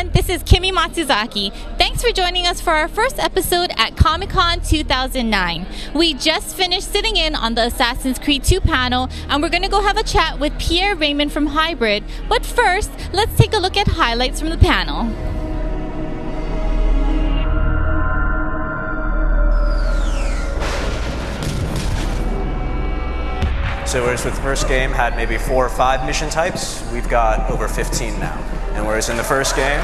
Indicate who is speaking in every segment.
Speaker 1: everyone, this is Kimi Matsuzaki. Thanks for joining us for our first episode at ComicCon 2009. We just finished sitting in on the Assassin's Creed 2 panel, and we're going to go have a chat with Pierre Raymond from Hybrid. But first, let's take a look at highlights from the panel.
Speaker 2: So whereas with the first game had maybe 4 or 5 mission types, we've got over 15 now. And whereas in the first game,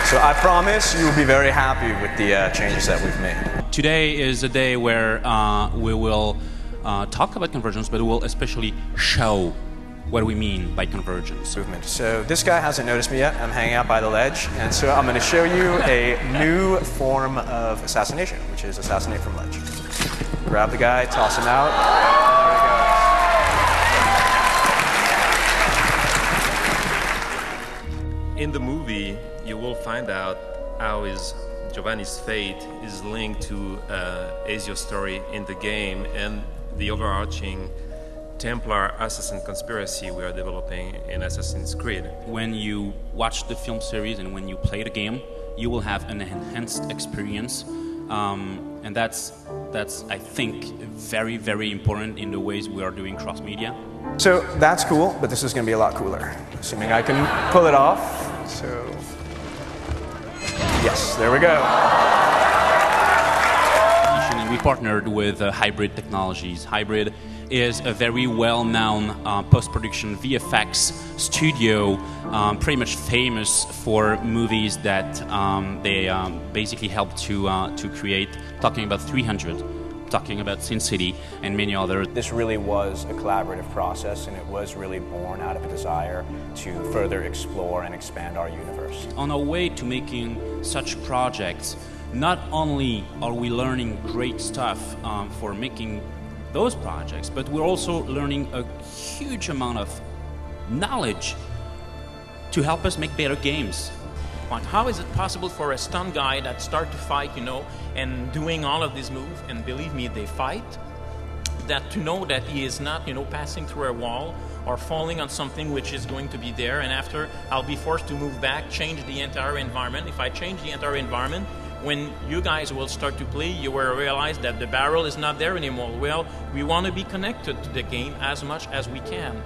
Speaker 2: so I promise you will be very happy with the changes that we've made.
Speaker 3: Today is a day where we will talk about convergence, but we'll especially show what we mean by convergence.
Speaker 2: So this guy hasn't noticed me yet. I'm hanging out by the ledge, and so I'm going to show you a new form of assassination, which is assassinate from ledge. Grab the guy, toss him out. There he goes.
Speaker 4: In the movie, you will find out how Giovanni's fate is linked to Ezio's story in the game and the overarching Templar assassin conspiracy we are developing in Assassin's Creed.
Speaker 3: When you watch the film series and when you play the game, you will have an enhanced experience, and that's I think very, very important in the ways we are doing cross-media.
Speaker 2: So that's cool, but this is going to be a lot cooler, assuming I can pull it off. So yes, there we go.
Speaker 3: We partnered with Hybrid Technologies. Hybrid is a very well-known post-production VFX studio, pretty much famous for movies that they basically helped to create, talking about 300, talking about Sin City, and many others.
Speaker 2: This really was a collaborative process, and it was really born out of a desire to further explore and expand our universe.
Speaker 3: On our way to making such projects, not only are we learning great stuff for making those projects, but we're also learning a huge amount of knowledge to help us make better games.
Speaker 5: But how is it possible for a stunt guy that start to fight, and doing all of these moves, and believe me, they fight, that to know that he is not, passing through a wall or falling on something which is going to be there, and after I'll be forced to move back, change the entire environment. If I change the entire environment, when you guys will start to play, you will realize that the barrel is not there anymore. Well, we want to be connected to the game as much as we can.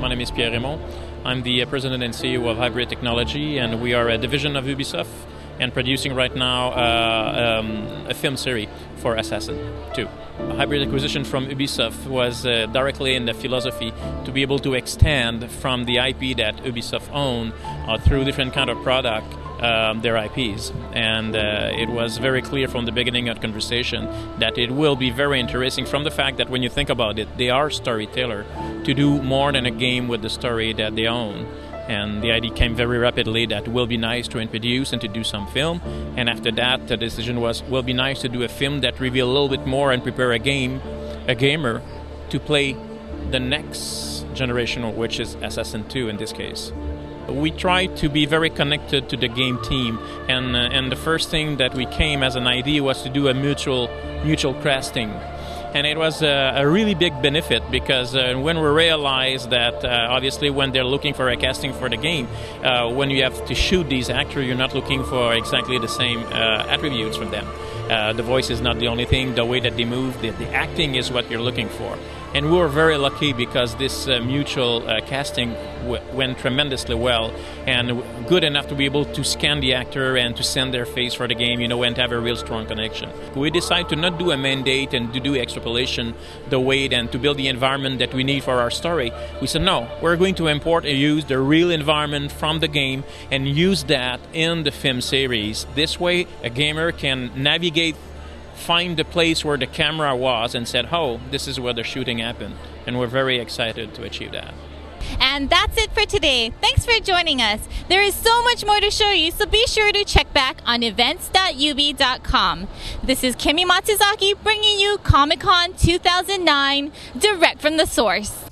Speaker 5: My name is Pierre Raymond. I'm the president and CEO of Hybrid Technology, and we are a division of Ubisoft and producing right now a film series for Assassin 2. A hybrid acquisition from Ubisoft was directly in the philosophy to be able to extend from the IP that Ubisoft owned through different kind of product their IPs. And it was very clear from the beginning of the conversation that it will be very interesting from the fact that when you think about it, they are storyteller to do more than a game with the story that they own. And the idea came very rapidly that it will be nice to introduce and to do some film. And after that, the decision was, will be nice to do a film that reveal a little bit more and prepare a gamer to play the next generation, which is Assassin 2 in this case. We tried to be very connected to the game team, and the first thing that we came as an idea was to do a mutual casting. And it was a really big benefit because when we realized that obviously when they're looking for a casting for the game, when you have to shoot these actors, you're not looking for exactly the same attributes from them. The voice is not the only thing, the way that they move, the acting is what you're looking for. And we were very lucky because this mutual casting went tremendously well and good enough to be able to scan the actor and to send their face for the game, and to have a real strong connection. We decided to not do a mandate and to do extrapolation the way and to build the environment that we need for our story. We said, no, we're going to import and use the real environment from the game and use that in the film series. This way, a gamer can navigate, find the place where the camera was and said, oh, this is where the shooting happened. And we're very excited to achieve that.
Speaker 1: And that's it for today. Thanks for joining us. There is so much more to show you, so be sure to check back on events.ubi.com. This is Kimi Matsuzaki bringing you ComicCon 2009 direct from the source.